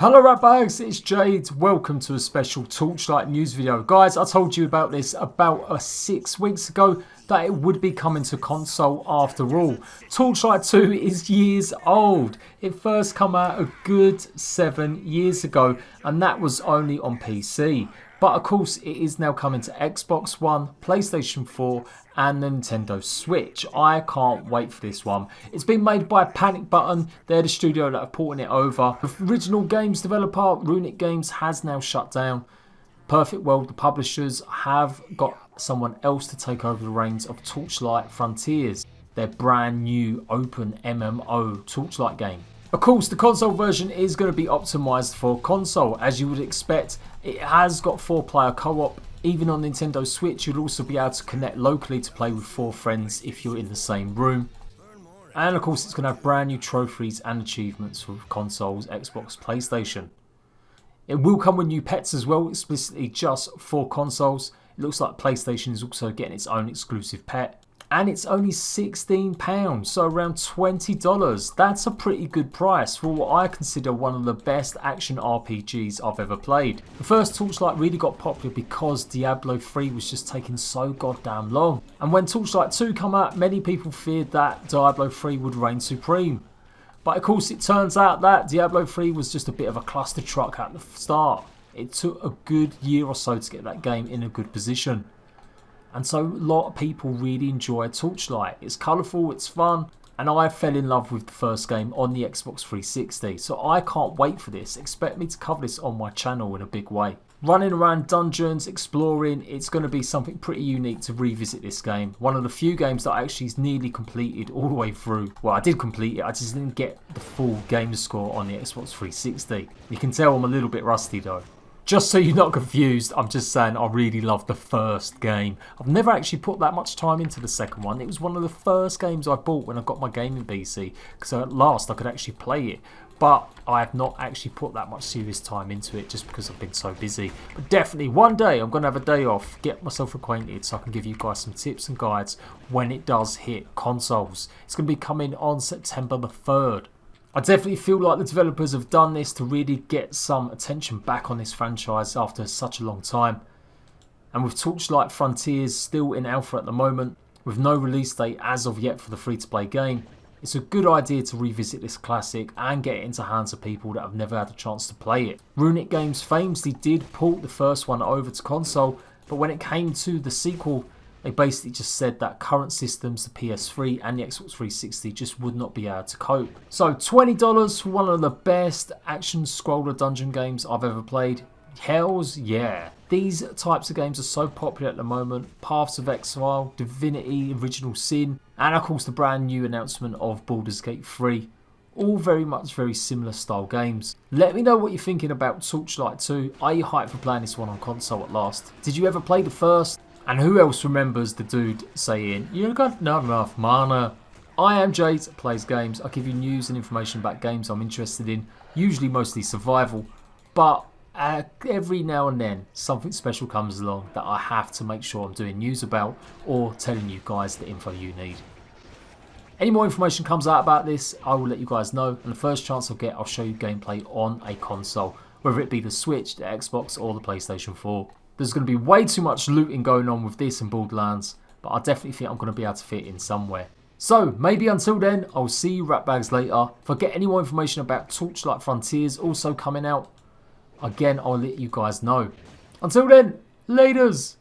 Hello ratbags, it's Jade. Welcome to a special Torchlight news video. Guys, I told you about this about 6 weeks ago that it would be coming to console after all. Torchlight 2 is years old. It first came out a good 7 years ago and that was only on PC. But of course it is now coming to Xbox One, PlayStation 4 and Nintendo Switch. I can't wait for this one. It's been made by Panic Button. They're the studio that are porting it over. The original games developer, Runic Games, has now shut down. Perfect World, the publishers, have got someone else to take over the reins of Torchlight Frontiers, their brand new open MMO Torchlight game. Of course, the console version is going to be optimised for console, as you would expect. It has got 4-player co-op. Even on Nintendo Switch, you'll also be able to connect locally to play with 4 friends if you're in the same room. And of course, it's going to have brand new trophies and achievements for consoles, Xbox, PlayStation. It will come with new pets as well, explicitly just for consoles. It looks like PlayStation is also getting its own exclusive pet. And it's only £16, so around $20. That's a pretty good price for what I consider one of the best action RPGs I've ever played. The first Torchlight really got popular because Diablo 3 was just taking so goddamn long. And when Torchlight 2 came out, many people feared that Diablo 3 would reign supreme. But of course it turns out that Diablo 3 was just a bit of a cluster truck at the start. It took a good year or so to get that game in a good position. And so a lot of people really enjoy Torchlight. It's colourful, it's fun, and I fell in love with the first game on the Xbox 360. So I can't wait for this. Expect me to cover this on my channel in a big way. Running around dungeons, exploring, it's going to be something pretty unique to revisit this game. One of the few games that I actually nearly completed all the way through. Well, I did complete it, I just didn't get the full game score on the Xbox 360. You can tell I'm a little bit rusty though. Just so you're not confused, I'm just saying I really love the first game. I've never actually put that much time into the second one. It was one of the first games I bought when I got my gaming PC, because at last I could actually play it. But I have not actually put that much serious time into it just because I've been so busy. But definitely one day I'm going to have a day off, get myself acquainted so I can give you guys some tips and guides when it does hit consoles. It's going to be coming on September the 3rd. I definitely feel like the developers have done this to really get some attention back on this franchise after such a long time. And with Torchlight Frontiers still in alpha at the moment, with no release date as of yet for the free-to-play game, it's a good idea to revisit this classic and get it into hands of people that have never had a chance to play it. Runic Games famously did port the first one over to console, but when it came to the sequel, they basically just said that current systems, the PS3 and the Xbox 360, just would not be able to cope. So $20 for one of the best action scroller dungeon games I've ever played. Hells yeah. These types of games are so popular at the moment. Paths of Exile, Divinity, Original Sin, and of course the brand new announcement of Baldur's Gate 3. All very similar style games. Let me know what you're thinking about Torchlight 2. Are you hyped for playing this one on console at last? Did you ever play the first? And who else remembers the dude saying, "You got not enough mana"? I am JADE-PLAYS-GAMES. I give you news and information about games I'm interested in, usually mostly survival, but every now and then something special comes along that I have to make sure I'm doing news about or telling you guys the info you need. Any more information comes out about this, I will let you guys know, and the first chance I get, I'll show you gameplay on a console, whether it be the Switch, the Xbox or the PlayStation 4. There's going to be way too much looting going on with this and Borderlands, but I definitely think I'm going to be able to fit in somewhere. So, maybe until then, I'll see you ratbags later. If I get any more information about Torchlight Frontiers also coming out, again, I'll let you guys know. Until then, laters!